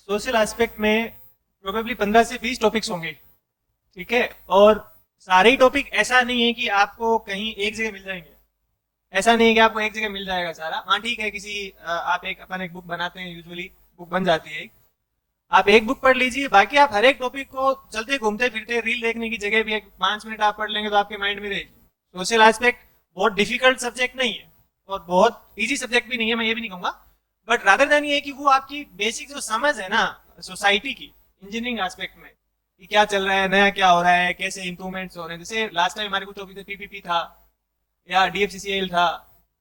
Social aspect में probably 15 से 20 topics होंगे, ठीक है। और सारे ही टॉपिक ऐसा नहीं है कि आपको कहीं एक जगह मिल जाएंगे, ऐसा नहीं है कि आपको एक जगह मिल जाएगा सारा। हाँ ठीक है, आप अपन एक बुक बनाते हैं, यूजुअली बुक बन जाती है, आप एक बुक पढ़ लीजिए, बाकी आप हर एक टॉपिक को चलते घूमते फिरते रील देखने की जगह भी एक 5 मिनट आप पढ़ लेंगे तो आपके माइंड में रहेगी। सोशल एस्पेक्ट बहुत डिफिकल्ट सब्जेक्ट नहीं है और बहुत इजी सब्जेक्ट भी नहीं है, मैं ये भी नहीं कहूंगा, बट रादर देन ये कि वो आपकी बेसिक जो समझ है ना सोसाइटी की, इंजीनियरिंग एस्पेक्ट में कि क्या चल रहा है, नया क्या हो रहा है, कैसे इंप्रूवमेंट्स हो रहे हैं। जैसे लास्ट टाइम हमारे कुछ टॉपिक पीपीपी था या डीएफसीसीएल था,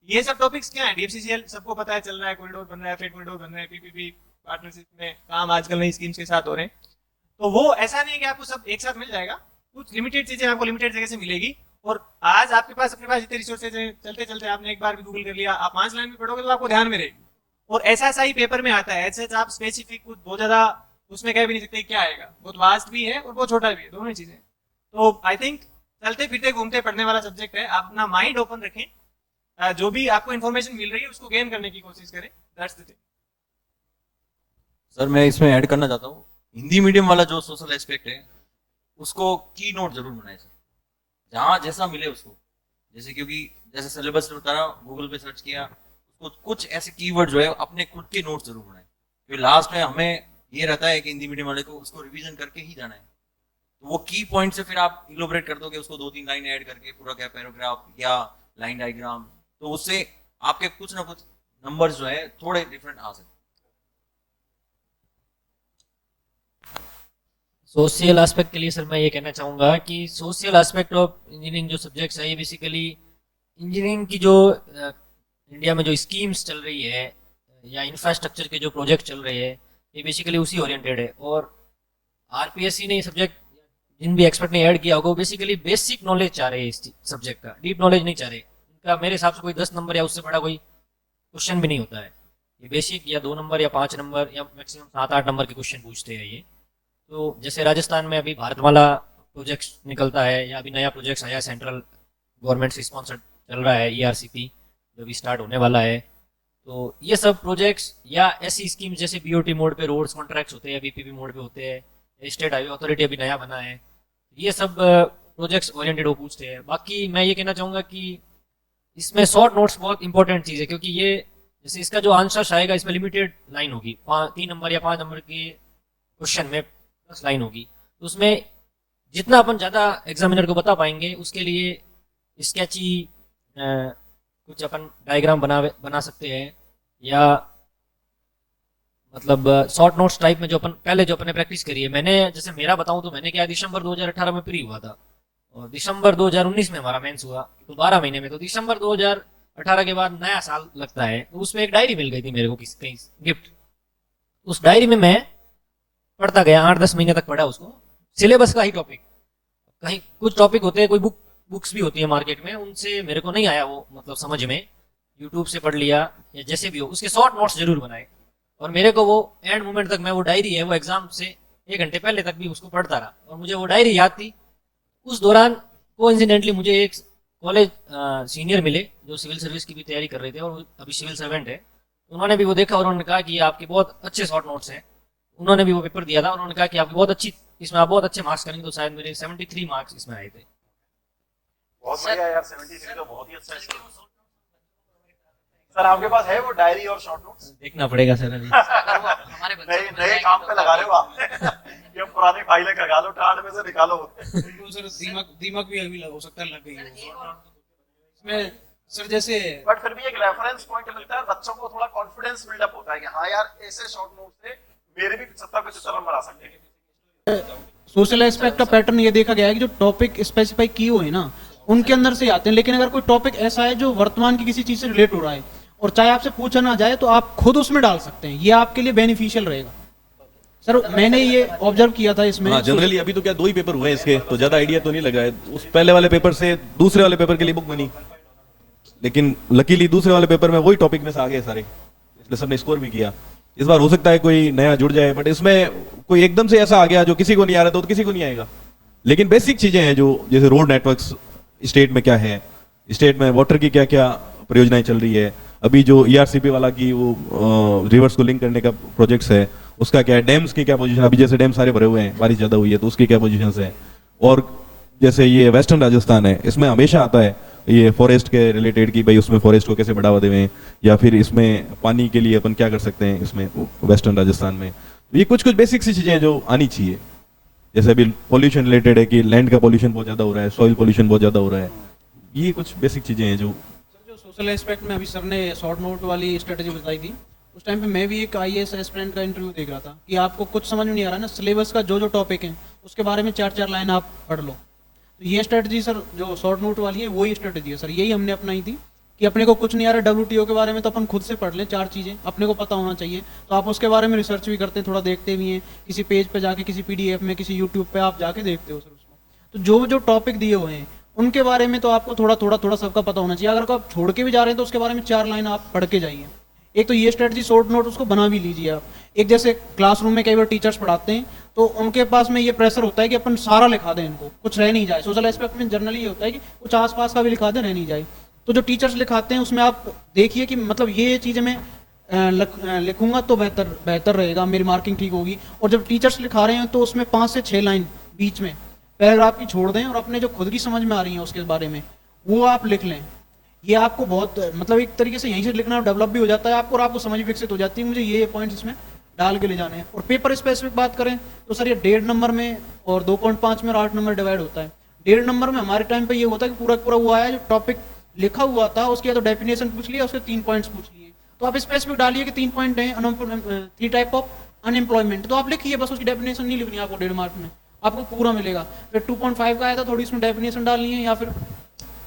ये सब टॉपिक्स क्या है, डीएफसीसीएल सबको पता है चल रहा है, कॉरिडोर बन रहा है, फ्रेट कॉरिडोर बन रहे हैं, पीपीपी पार्टनरशिप में काम आजकल नई स्कीम्स के साथ हो रहे हैं। तो वो ऐसा नहीं है कि आपको सब एक साथ मिल जाएगा, कुछ लिमिटेड चीजें आपको लिमिटेड जगह से मिलेगी। और आज आपके पास अपने पास इतने रिसोर्सेज हैं, चलते चलते आपने एक बार भी गूगल कर लिया, आप 5 लाइन में पढ़ोगे तो आपको ध्यान में रहेगी। और ऐसा ही पेपर में आता है, ऐसे आप स्पेसिफिक कुछ बहुत ज्यादा उसमें कह भी नहीं सकते क्या आएगा, बहुत वास्ट भी है और बहुत छोटा भी है, दोनों चीजें। तो आई थिंक चलते फिरते घूमते पढ़ने वाला सब्जेक्ट है, आप अपना माइंड ओपन रखें, जो भी आपको इन्फॉर्मेशन मिल रही है उसको गेन करने की कोशिश करें, दैट्स द थिंग। सर मैं इसमें ऐड करना चाहता हूँ, हिंदी मीडियम वाला जो सोशल एस्पेक्ट है उसको की नोट जरूर बनाए सर, जहाँ जैसा मिले उसको, जैसे क्योंकि जैसे सिलेबस में बताया गूगल पे सर्च किया, उसको कुछ ऐसे कीवर्ड जो है अपने खुद के नोट जरूर बनाए, क्योंकि लास्ट में हमें ये रहता है कि हिंदी मीडियम वाले को उसको रिवीजन करके ही जाना है। तो वो की पॉइंट से फिर आप इलोबरेट कर दोगे उसको, 2-3 लाइन ऐड करके पूरा क्या पैराग्राफ या लाइन डायग्राम, तो उससे आपके कुछ ना कुछ नंबर्स जो है थोड़े डिफरेंट आ सकते। सोशल एस्पेक्ट के लिए सर मैं ये कहना चाहूँगा कि सोशल एस्पेक्ट ऑफ इंजीनियरिंग जो सब्जेक्ट्स है ये बेसिकली इंजीनियरिंग की जो इंडिया में जो स्कीम्स चल रही है या इंफ्रास्ट्रक्चर के जो प्रोजेक्ट चल रहे हैं ये बेसिकली उसी ओरिएंटेड है। और आरपीएससी ने ये सब्जेक्ट जिन भी एक्सपर्ट ने ऐड किया होगा वो बेसिकली बेसिक नॉलेज चाह रहे हैं इस सब्जेक्ट का, डीप नॉलेज नहीं चाह रहे। इनका मेरे हिसाब से कोई 10 नंबर या उससे बड़ा कोई क्वेश्चन भी नहीं होता है, ये बेसिक या 2 नंबर या 5 नंबर या मैक्सिमम 7-8 नंबर के क्वेश्चन पूछते हैं ये। तो जैसे राजस्थान में अभी भारतमाला प्रोजेक्ट निकलता है या अभी नया प्रोजेक्ट आया सेंट्रल गवर्नमेंट से स्पॉन्सर्ड चल रहा है, ईआरसीपी जो भी स्टार्ट होने वाला है। तो ये सब प्रोजेक्ट्स या ऐसी स्कीम जैसे बीओटी मोड पे रोड्स कॉन्ट्रैक्ट्स होते हैं, बीपीपी मोड पे होते हैं, स्टेट हाईवे अथॉरिटी अभी नया बना है, ये सब प्रोजेक्ट्स ओरिएंटेड वो पूछते हैं। बाकी मैं ये कहना चाहूँगा कि इसमें शॉर्ट नोट्स बहुत इंपॉर्टेंट चीज़ है, क्योंकि ये जैसे इसका जो आंसर आएगा इसमें लिमिटेड लाइन होगी, 3 नंबर या 5 नंबर के क्वेश्चन में 10 लाइन होगी, तो उसमें जितना अपन ज़्यादा एग्जामिनर को बता पाएंगे उसके लिए स्केची कुछ अपन डायग्राम बना सकते हैं, या मतलब शॉर्ट नोट्स टाइप में जो अपन पहले जो अपने प्रैक्टिस करी है। मैंने जैसे मेरा बताऊं तो मैंने क्या दिसंबर 2018 में प्री हुआ था और दिसंबर 2019 में हमारा मेंस हुआ, तो 12 महीने में। तो दिसंबर 2018 के बाद नया साल लगता है, तो उसमें एक डायरी मिल गई थी मेरे को कहीं गिफ्ट। उस डायरी में मैं पढ़ता गया, 8-10 महीने तक पढ़ा उसको, सिलेबस का ही टॉपिक। कहीं कुछ टॉपिक होते हैं, कोई बुक्स भी होती है मार्केट में, उनसे मेरे को नहीं आया वो मतलब समझ में, यूट्यूब से पढ़ लिया या जैसे भी हो, उसके शॉर्ट नोट्स जरूर बनाए। और मेरे को वो एंड मोमेंट तक मैं वो डायरी है वो एग्जाम से 1 घंटे पहले तक भी उसको पढ़ता रहा और मुझे वो डायरी याद थी। उस दौरान कोइंसिडेंटली मुझे एक कॉलेज सीनियर मिले जो सिविल सर्विस की भी तैयारी कर रहे थे और अभी सिविल सर्वेंट है। उन्होंने भी वो देखा और उन्होंने कहा कि आपके बहुत अच्छे शॉर्ट नोट्स हैं। उन्होंने भी वो पेपर दिया था, उन्होंने कहा कि आपकी बहुत अच्छी, इसमें आप बहुत अच्छे मार्क्स करेंगे। तो शायद मेरे 73 मार्क्स इसमें आए थे। बहुत बढ़िया यार, 73 तो बहुत ही अच्छा है। सर आपके पास है वो डायरी और शॉर्ट नोट्स? देखना पड़ेगा सर अभी। नए काम पे लगा रहे हो आप। ये पुरानी फाइलें खगा लो, टाट में से निकालो। सर दिमाग भी अभी हो सकता है लग गई हो इसमें सर, जैसे बट फिर भी एक रेफरेंस पॉइंट मिलता है, बच्चों को थोड़ा कॉन्फिडेंस बिल्डअप होता है कि हाँ यार ऐसे शॉर्ट नोट से मेरे भी 75-75 नंबर आ सकते हैं। सोशल एस्पेक्ट का पैटर्न ये देखा गया है कि जो टॉपिक स्पेसिफाई किए हुए हैं ना उनके अंदर से आते हैं, लेकिन अगर कोई टॉपिक ऐसा है जो वर्तमान की किसी चीज से रिलेट हो रहा है और चाहे आपसे पूछा ना जाए तो आप खुद उसमें डाल सकते हैं, ये आपके लिए बेनिफिशियल रहेगा। सर मैंने ये ऑब्जर्व किया था इसमें। हाँ, जनरली अभी तो क्या 2 ही पेपर हुए हैं इसके, तो ज्यादा आइडिया तो नहीं लगा है। उस पहले वाले पेपर से दूसरे वाले पेपर के लिए बुक बनी, लेकिन लकीली दूसरे वाले पेपर में वही टॉपिक में से आ गए सारे, इसलिए सबने स्कोर भी किया। इस बार हो सकता है कोई नया जुड़ जाए, बट इसमें कोई एकदम से ऐसा आ गया जो किसी को नहीं आ रहा तो किसी को नहीं आएगा। लेकिन बेसिक चीजें हैं जो जैसे रोड नेटवर्क्स स्टेट में क्या है, स्टेट में वाटर की क्या क्या परियोजनाएं चल रही है, अभी जो ईआरसीपी वाला की वो रिवर्स को लिंक करने का प्रोजेक्ट्स है उसका क्या है, डैम्स की क्या पोजीशन, अभी जैसे डैम सारे भरे हुए हैं, बारिश ज्यादा हुई है तो उसकी क्या पोजीशन है। और जैसे ये वेस्टर्न राजस्थान है, इसमें हमेशा आता है ये फॉरेस्ट के रिलेटेड कि भाई उसमें फॉरेस्ट को कैसे बढ़ावा देवें, या फिर इसमें पानी के लिए अपन क्या कर सकते हैं इसमें वेस्टर्न राजस्थान में। ये कुछ कुछ बेसिक सी चीजें हैं जो आनी चाहिए। जैसे अभी पोल्यूशन रिलेटेड है कि लैंड का पोल्यूशन बहुत ज्यादा हो रहा है, सॉइल पोल्यूशन बहुत ज्यादा हो रहा है, ये कुछ बेसिक चीजें हैं जो जो सोशल एस्पेक्ट में अभी सर ने शॉर्ट नोट वाली स्ट्रेटेजी बताई थी, उस टाइम पे मैं भी एक आईएएस एस्पिरेंट का इंटरव्यू देख रहा था कि आपको कुछ समझ में नहीं आ रहा ना, सिलेबस का जो जो टॉपिक है उसके बारे में 4-4 लाइन आप पढ़ लो। तो ये स्ट्रेटजी सर जो शॉर्ट नोट वाली है वही स्ट्रेटजी है सर, यही हमने अपनाई थी कि अपने को कुछ नहीं आ रहा WTO के बारे में तो अपन खुद से पढ़ लें, 4 चीज़ें अपने को पता होना चाहिए। तो आप उसके बारे में रिसर्च भी करते हैं, थोड़ा देखते भी हैं, किसी पेज पे जाके, किसी PDF में, किसी यूट्यूब पे आप जाके देखते हो सर उसको। तो जो जो टॉपिक दिए हुए हैं उनके बारे में तो आपको थोड़ा थोड़ा थोड़ा सबका पता होना चाहिए। अगर आप छोड़ के भी जा रहे हैं तो उसके बारे में 4 लाइन आप पढ़ के जाइए। एक तो ये स्ट्रेटजी शॉर्ट नोट उसको बना भी लीजिए आप। एक जैसे क्लासरूम में कई बार टीचर्स पढ़ाते हैं तो उनके पास में ये प्रेशर होता है कि अपन सारा लिखा दें, इनको कुछ रह नहीं जाए। सोशल एस्पेक्ट में जनरली ये होता है कि कुछ आसपास का भी लिखा दें, रह नहीं जाए। तो जो टीचर्स लिखाते हैं उसमें आप देखिए कि मतलब ये चीज़ें मैं लिखूंगा तो बेहतर रहेगा, मेरी मार्किंग ठीक होगी। और जब टीचर्स लिखा रहे हैं तो उसमें 5 से 6 लाइन बीच में पैराग्राफ की छोड़ दें और अपने जो खुद की समझ में आ रही है उसके बारे में वो आप लिख लें। ये आपको बहुत मतलब एक तरीके से यहीं से लिखना डेवलप भी हो जाता है आपको और आपको समझ विकसित हो जाती है। मुझे ये पॉइंट्स इसमें डाल के ले जाने हैं। और पेपर स्पेसिफिक बात करें तो सर ये 1.5 नंबर में और 2.5 में और 8 नंबर डिवाइड होता है। 1.5 नंबर में हमारे टाइम पे ये होता है कि पूरा पूरा वो आया जो टॉपिक लिखा हुआ था उसकी या तो डेफिनेशन पूछ लिया, उसके 3 पॉइंट्स पूछ लिए। तो आप स्पेसिफिक डालिए कि 3 पॉइंट है 3 टाइप ऑफ अनएम्प्लॉयमेंट, तो आप लिखिए, बस उसकी डेफिनेशन नहीं लिखनी आपको 1.5 मार्क में, आपको पूरा मिलेगा। फिर 2.5 का आया था, थोड़ी इसमें डेफिनेशन डालनी है या फिर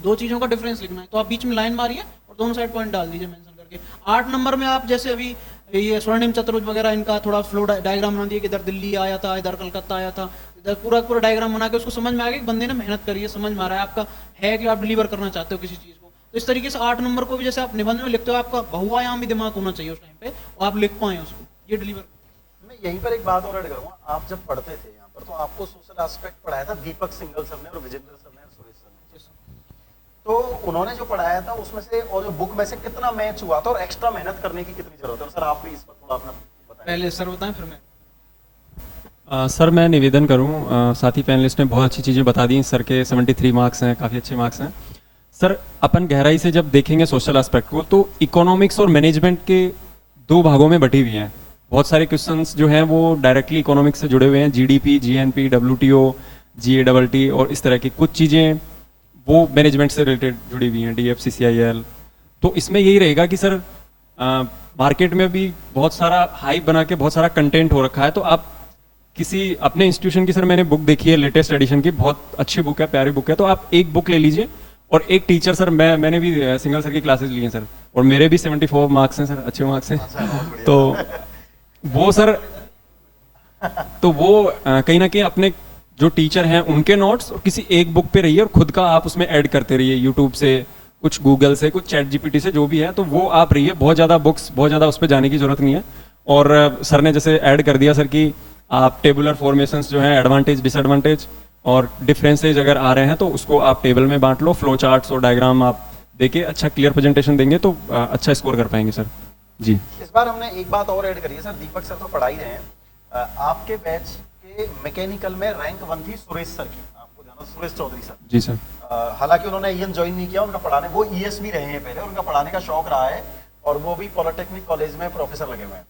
2 चीज़ों का डिफरेंस लिखना है, तो आप बीच में लाइन मारिए और दोनों साइड पॉइंट डाल दीजिए मेंशन करके। 8 नंबर में आप जैसे अभी ये स्वर्णिम चतुर्भुज वगैरह इनका थोड़ा फ्लो डायग्राम बना दिया कि इधर दिल्ली आया था, इधर कलकत्ता आया था, इधर पूरा पूरा डायग्राम बना के उसको समझ में आ गया कि बंदे ने मेहनत करी है, समझ में आ रहा है आपका है कि आप डिलीवर करना चाहते हो किसी चीज़ को। तो इस तरीके से 8 नंबर को भी जैसे आप निबंध में लिखते हो आपका बहुआयामी दिमाग होना चाहिए उस टाइम पे और आप लिख पाए उसको, ये डिलीवर। मैं यहीं पर एक बात और ऐड करूंगा, आप जब पढ़ते थे यहाँ पर तो आपको सोशल एस्पेक्ट पढ़ाया था दीपक सिंघल सर ने और विजेंद्र सर ने और सुरेश सर ने। तो उन्होंने जो पढ़ाया था उसमें से और जो बुक में से कितना मैच हुआ था और एक्स्ट्रा मेहनत करने की कितनी जरूरत है? सर आप भी इस पर थोड़ा अपना बताएं। पहले सर बताएं फिर मैं। सर मैं निवेदन करूं, साथी पैनलिस्ट ने बहुत अच्छी चीज़ें बता दी। सर के 73 मार्क्स हैं, काफ़ी अच्छे मार्क्स हैं। सर अपन गहराई से जब देखेंगे सोशल एस्पेक्ट को तो इकोनॉमिक्स और मैनेजमेंट के 2 भागों में बटी हुई हैं। बहुत सारे क्वेश्चंस जो हैं वो डायरेक्टली इकोनॉमिक्स से जुड़े हुए हैं, GDP, GNP, WTO, GATT और इस तरह की कुछ चीज़ें वो मैनेजमेंट से रिलेटेड जुड़ी हुई हैं, DFCCIL। तो इसमें यही रहेगा कि सर मार्केट में भी बहुत सारा हाइप बना के बहुत सारा कंटेंट हो रखा है, तो आप किसी अपने इंस्टीट्यूशन की, सर मैंने बुक देखी है लेटेस्ट एडिशन की, बहुत अच्छी बुक है, प्यारी बुक है, तो आप एक बुक ले लीजिए और एक टीचर, सर मैंने भी सिंगल सर की क्लासेस ली हैं सर और मेरे भी 74 मार्क्स हैं सर, अच्छे मार्क्स हैं। तो वो सर कहीं ना कहीं अपने जो टीचर हैं उनके नोट्स और किसी एक बुक पे रहिए और खुद का आप उसमें ऐड करते रहिए, यूट्यूब से, कुछ गूगल से, कुछ ChatGPT से, जो भी है, तो वो आप रहिए। बहुत ज़्यादा बुक्स, बहुत ज़्यादा उस पर जाने की जरूरत नहीं है। और सर ने जैसे ऐड कर दिया सर कि आप टेबुलर फॉर्मेशंस जो हैं, एडवांटेज डिसएडवांटेज और डिफरेंसेज अगर आ रहे हैं तो उसको आप टेबल में बांट लो, फ्लो चार्ट्स और डायग्राम आप देखिए, अच्छा क्लियर प्रेजेंटेशन देंगे तो अच्छा स्कोर कर पाएंगे सर जी। इस बार हमने एक बात और ऐड करी है सर, दीपक सर तो पढ़ा ही रहे हैं, आपके बैच के मैकेनिकल में रैंक 1 थी सुरेश सर की, आपको जाना सुरेश चौधरी सर जी सर। हालांकि उन्होंने EN ज्वाइन नहीं किया, उनका पढ़ाने, वो ES भी रहे हैं पहले, उनका पढ़ाने का शौक रहा है और वो भी पॉलिटेक्निक कॉलेज में प्रोफेसर लगे हुए हैं।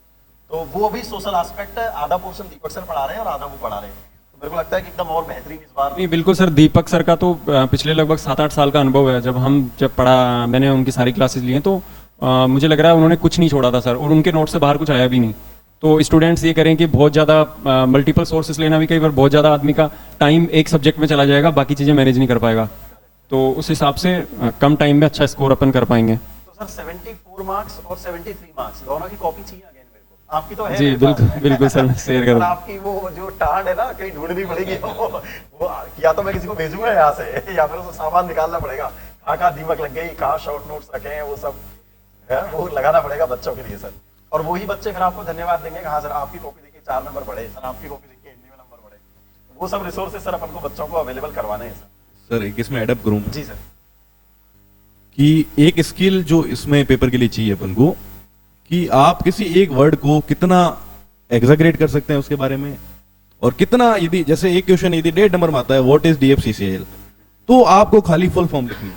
तो वो भी सोशल एस्पेक्ट आधा पोर्शन दीपक सर पढ़ा रहे हैं और आधा वो पढ़ा रहे हैं। तो मेरे को लगता है कि एकदम और बेहतरीन इस बार। नहीं बिल्कुल सर, दीपक सर का तो पिछले लगभग 7-8 साल का अनुभव है। जब पढ़ा, मैंने उनकी सारी क्लासेस ली हैं तो मुझे लग रहा है उन्होंने कुछ नहीं छोड़ा था सर, और उनके नोट से बाहर कुछ आया भी नहीं। तो स्टूडेंट्स ये करें कि बहुत ज़्यादा मल्टीपल सोर्सेस लेना भी कई बार बहुत ज़्यादा आदमी का टाइम एक सब्जेक्ट में चला जाएगा, बाकी चीज़ें मैनेज नहीं कर पाएगा। तो उस हिसाब से कम टाइम में अच्छा स्कोर अपन कर पाएंगे। तो सर 74 मार्क्स और 73 मार्क्स दोनों की कॉपी चाहिए अगेन मेरे को, आपकी तो है जी बिल्कुल सर, शेयर करूँ। आपकी वो जो टांड है ना कहीं ढूंढनी पड़ेगी, वो या तो मैं किसी को भेजूंगा यहाँ से या फिर उसको सामान निकालना पड़ेगा, कहाँ दीमक लग गई, कहाँ शॉर्ट नोट्स रखे हैं, वो सब है वो लगाना पड़ेगा बच्चों के लिए सर। और वही बच्चे फिर आपको धन्यवाद देंगे, हाँ सर आपकी कॉपी देखिए 4 नंबर बढ़े, सर आपकी कॉपी देखिए हिंदी में नंबर बढ़े। वो सब रिसोर्सेज सर अपन को बच्चों को अवेलेबल करवाने हैं सर। एक इसमें एडअप करूं जी सर, कि एक स्किल जो इसमें पेपर के लिए चाहिए अपन को, कि आप किसी एक वर्ड को कितना एग्जाग्रेट कर सकते हैं उसके बारे में, और कितना, यदि जैसे एक क्वेश्चन यदि 1.5 नंबर में आता है व्हाट इज DFCCL, तो आपको खाली फुल फॉर्म लिखनी है।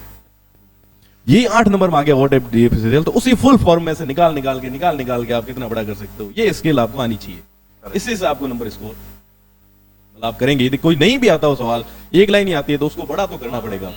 ये 8 नंबर में आ गया व्हाट इज DFCCL, तो उसी फुल फॉर्म में से निकाल निकाल के आप कितना बड़ा कर सकते हो, ये स्किल आपको आनी चाहिए। इससे से आपको नंबर स्कोर मतलब आप करेंगे। यदि कोई नहीं भी आता हो सवाल, एक लाइन ही आती है, तो उसको बड़ा तो करना पड़ेगा।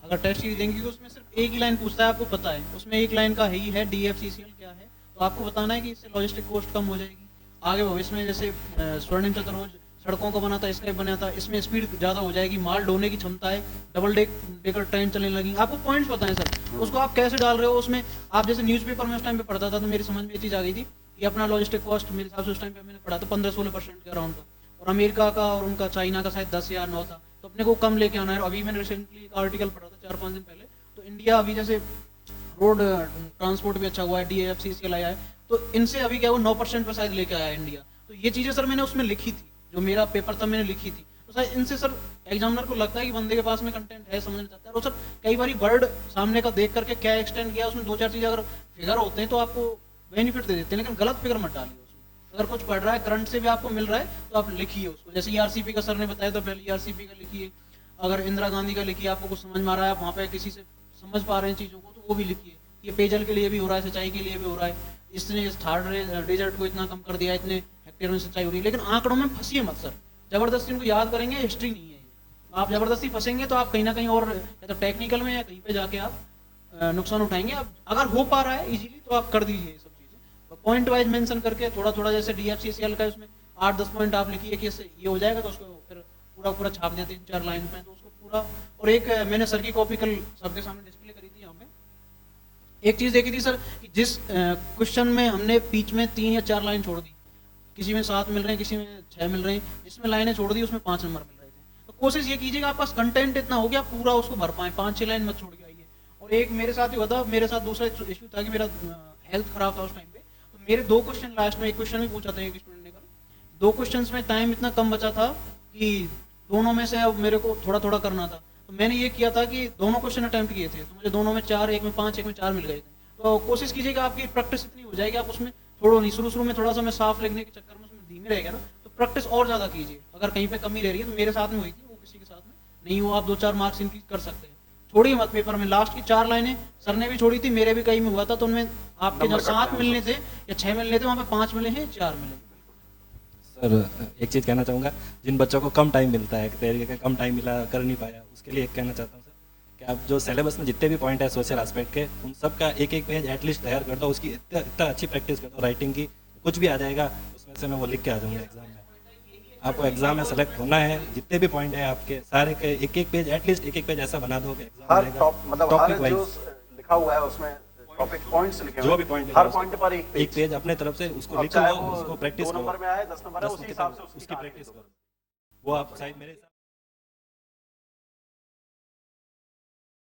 अगर टेस्ट सीरीज देंगे तो उसमें सिर्फ एक ही लाइन पूछता है, आपको पता है उसमें एक लाइन का ही है DFCCL क्या है, तो आपको बताना है कि इससे लॉजिस्टिक कॉस्ट कम हो जाएगी। आगे भविष्य में जैसे स्वर्णिम चतुर्भुज सड़कों का बना था, स्काई बना था, इसमें स्पीड ज़्यादा हो जाएगी, माल ढोने की क्षमता है, डबल डेकर ट्रेन चलने लगी, आपको पॉइंट्स बताएं सर, उसको आप कैसे डाल रहे हो उसमें। आप जैसे न्यूज़पेपर में उस टाइम पे पढ़ता था तो मेरी समझ में ये चीज़ आ गई थी कि अपना लॉजिस्टिक कॉस्ट मेरे हिसाब से उस टाइम पे मैंने पढ़ा था 15-16% के अराउंड का, और अमेरिका का और उनका चाइना का शायद 10 या 9 था, तो अपने को कम लेके आना है। अभी मैंने रिसेंटली एक आर्टिकल पढ़ा था 4-5 दिन पहले, तो इंडिया अभी जैसे रोड ट्रांसपोर्ट भी अच्छा हुआ है, DFCCL आया है, तो इनसे अभी क्या वो 9% पर शायद लेके आया है इंडिया। तो ये चीज़ें सर मैंने उसमें लिखी थी, जो मेरा पेपर था मैंने लिखी थी, तो सर इनसे सर एग्जामिनर को लगता है कि बंदे के पास में कंटेंट है, समझना चाहता है, और सर कई बार वर्ड सामने का देख करके क्या एक्सटेंड किया उसमें 2-4 चीज़ें अगर फिगर होते हैं तो आपको बेनिफिट दे देते हैं, लेकिन गलत फिगर मत डालिए उसमें। अगर कुछ पढ़ रहा है करंट से भी आपको मिल रहा है तो आप लिखिए उसको, जैसे ERCP का सर ने बताया तो पहले ERCP का लिखिए, अगर इंदिरा गांधी का लिखिए, आपको कुछ समझ में आ रहा है, आप वहाँ पे किसी से समझ पा रहे हैं चीज़ों को, तो वो भी लिखिए। ये पेयजल के लिए भी हो रहा है, सिंचाई के लिए भी हो रहा है, इसने इस थर्ड डेजर्ट को इतना कम कर दिया, इतने हेक्टेयर में सिंचाई हो रही है, लेकिन आंकड़ों में फंसिए मत सर, जबरदस्ती उनको याद करेंगे, हिस्ट्री नहीं है ये। आप जबरदस्ती फंसेंगे तो आप कहीं ना कहीं और या तो टेक्निकल में या कहीं पे जाके आप नुकसान उठाएंगे। आप अगर हो पा रहा है इजीली तो आप कर दीजिए ये सब चीज़ें, पॉइंट वाइज मेंशन करके थोड़ा थोड़ा, जैसे DFCCL का उसमें 8-10 पॉइंट आप लिखिए कि इससे ये हो जाएगा, तो उसको फिर पूरा छाप देते 3-4 लाइन में, तो उसको पूरा। और एक मैंने सर की कॉपी कल सबके सामने डिस्प्ले करी थी यहाँ पे, एक चीज़ देखी थी सर कि जिस क्वेश्चन में हमने बीच में 3 या 4 लाइन छोड़ दी, किसी में 7 मिल रहे हैं, किसी में 6 मिल रहे हैं, जिसमें लाइनें छोड़ दी उसमें 5 नंबर मिल रहे थे, तो कोशिश ये कीजिएगा आपके पास कंटेंट इतना हो गया पूरा उसको भर पाए, 5-6 लाइन मत छोड़ के आइए। और एक मेरे साथ ही हुआ था, मेरे साथ दूसरा इशू था कि मेरा हेल्थ खराब था उस टाइम पे, तो मेरे 2 क्वेश्चन लास्ट में, एक क्वेश्चन भी पूछा था एक स्टूडेंट ने कल, 2 क्वेश्चन में टाइम इतना कम बचा था कि दोनों में से अब मेरे को थोड़ा थोड़ा करना था, तो मैंने ये किया था कि दोनों क्वेश्चन अटेम्प्ट किए थे, तो मुझे दोनों में 4, एक में 5, एक में 4 मिल गए थे। तो कोशिश कीजिएगा आपकी प्रैक्टिस इतनी हो जाएगी, आप उसमें थोड़ा नहीं, शुरू में थोड़ा सा मैं साफ लिखने के चक्कर में उसमें धीमे रहेगा ना, तो प्रैक्टिस और ज़्यादा कीजिए। अगर कहीं पे कमी रह रही है तो मेरे साथ में हुई थी, वो किसी के साथ में नहीं हो, आप 2-4 मार्क्स इंक्रीज कर सकते हैं। छोड़िए मत पेपर में, लास्ट की 4 लाइनें सर ने भी छोड़ी थी, मेरे भी कहीं में हुआ था, तो उनमें आपके जो 7 मिलने थे या 6 मिलने थे, वहाँ पे 5 मिले हैं, 4 मिले। सर एक चीज़ कहना चाहूँगा, जिन बच्चों को कम टाइम मिलता है, एक तरीके का कम टाइम मिला, कर नहीं पाया, उसके लिए एक कहना चाहता हूँ सर कि आप जो सिलेबस में जितने भी पॉइंट है सोशल एस्पेक्ट के, उन सब का एक पेज एटलीस्ट तैयार कर दो, उसकी इतना अच्छी प्रैक्टिस कर दो राइटिंग की, कुछ भी आ जाएगा उसमें से मैं वो लिख के आ जाऊँगा एग्जाम में। आपको एग्जाम में सेलेक्ट होना है, जितने भी पॉइंट है आपके सारे के एक पेज, एटलीस्ट एक पेज ऐसा बना दो कि एग्जाम हर रहेगा, टॉप मतलब हर टॉपिक जो वाइज लिखा हुआ है उसमें टॉपिक पॉइंट्स लिखे हुए जो हैं, भी पॉइंट हर पॉइंट पर एक पेज अपने तरफ से उसको अब लिखो, चाहे वो उसको प्रैक्टिस 2 करो, नंबर में आए 10 नंबर है, 10 उसी हिसाब से उसकी प्रैक्टिस करो, वो आप शायद मेरे